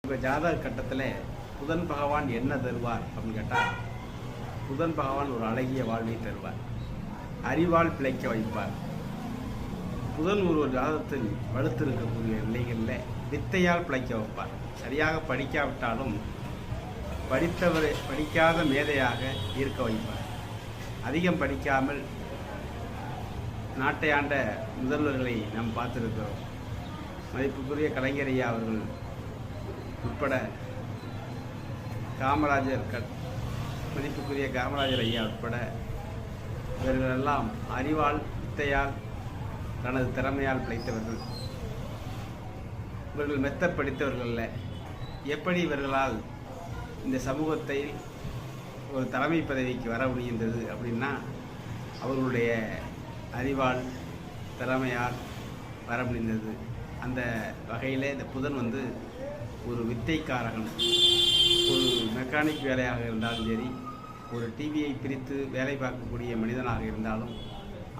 உங்கள் ஜாதக கட்டத்தில் புதன் பகவான் என்ன தருவார் அப்படின்னு கேட்டால், புதன் பகவான் ஒரு அழகிய வாழ்வை தருவார், அறிவால் பிழைக்க வைப்பார். புதன் ஒரு ஜாதகத்தில் வலுத்திருக்கக்கூடிய நிலைகளில் வித்தையால் பிழைக்க வைப்பார். சரியாக படிக்காவிட்டாலும் படிக்காத மேதையாக இருக்க வைப்பார். அதிகம் படிக்காமல் நாட்டை ஆண்ட முதல்வர்களை நாம் பார்த்திருக்கிறோம். மதிப்புக்குரிய கலைஞர் ஐயா அவர்கள் உட்பட மதிப்புக்குரிய காமராஜர் ஐயா உட்பட இவர்களெல்லாம் அறிவால் வித்தையால் தனது திறமையால் பிழைத்தவர்கள். இவர்கள் மெத்த படித்தவர்கள். எப்படி இவர்களால் இந்த சமூகத்தை ஒரு தலைமை பதவிக்கு வர முடிகின்றது அப்படின்னா, அவர்களுடைய அறிவால் திறமையால் வர முடிந்தது. அந்த வகையில் இந்த புதன் ஒரு வித்தைக்காரகன். ஒரு மெக்கானிக் வேலையாக இருந்தாலும் சரி, ஒரு டிவியை பிரித்து வேலை பார்க்கக்கூடிய மனிதனாக இருந்தாலும்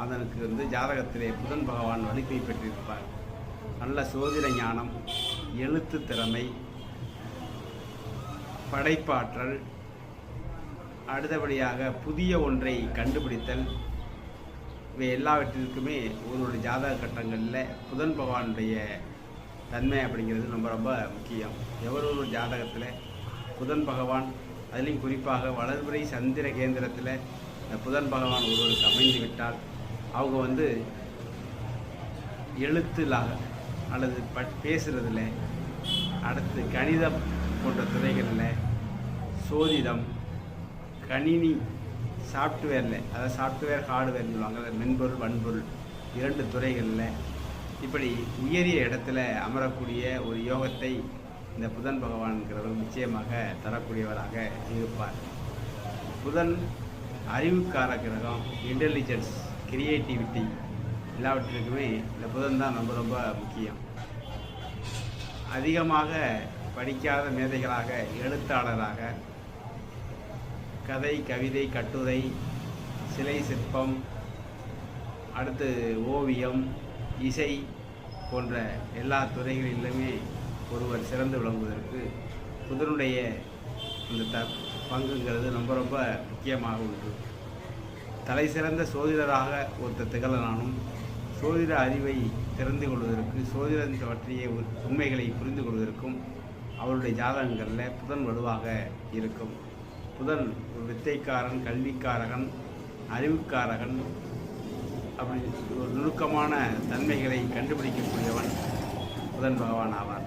அதற்கு ஜாதகத்திலே புதன் பகவான் வலிமை பெற்றிருப்பார். நல்ல சோதிட ஞானம், எழுத்து திறமை, படைப்பாற்றல், அடுத்தபடியாக புதிய ஒன்றை கண்டுபிடித்தல், இவை எல்லாவற்றிற்குமே ஒரு ஜாதக கட்டங்களில் புதன் பகவானுடைய தன்மை அப்படிங்கிறது ரொம்ப ரொம்ப முக்கியம். ஒரு ஜாதகத்தில் புதன் பகவான், அதிலையும் குறிப்பாக வளர்பிறை சந்திர கேந்திரத்தில் புதன் பகவான் ஒருவருக்கு அமைந்து விட்டால் அவங்க எழுத்துலாக அல்லது பேசுகிறதுல, அடுத்து கணிதம் போன்ற துறைகளில், சோதிடம், கணினி சாஃப்ட்வேரில், அதாவது சாஃப்ட்வேர் ஹார்ட்வேர்னு சொல்லுவாங்க, மென்பொருள் வன்பொருள், 2 துறைகளில் இப்படி உயரிய இடத்துல அமரக்கூடிய ஒரு யோகத்தை இந்த புதன் பகவான்கிறவர் நிச்சயமாக தரக்கூடியவராக இருப்பார். புதன் அறிவுக்கார கிரகம், இன்டெலிஜென்ஸ், கிரியேட்டிவிட்டி எல்லாவற்றிற்குமே இந்த புதன் தான் ரொம்ப ரொம்ப முக்கியம். அதிகமாக படிக்காத மேதைகளாக, எழுத்தாளராக, கதை, கவிதை, கட்டுரை, சிலை சிற்பம், அடுத்து ஓவியம், இசை போன்ற எல்லா துறைகளிலுமே ஒருவர் சிறந்து விளங்குவதற்கு புதனுடைய இந்த பங்குங்கிறது ரொம்ப ரொம்ப முக்கியமாக உண்டு. தலை சிறந்த சோதிடராக ஒருத்தர் திகழனாலும் சோதிட அறிவை தெரிந்து கொள்வதற்கு, சோதிடம் பற்றிய உண்மைகளை புரிந்து கொள்வதற்கும் அவருடைய ஜாதகங்களில் புதன் வலுவாக இருக்கும். புதன் ஒரு வித்தைக்காரன், கல்விக்காரகன், அறிவுக்காரகன், அப்படி ஒரு நுணுக்கமான தன்மைகளை கண்டுபிடிக்கக்கூடியவன் புதன் பகவான் ஆவார்.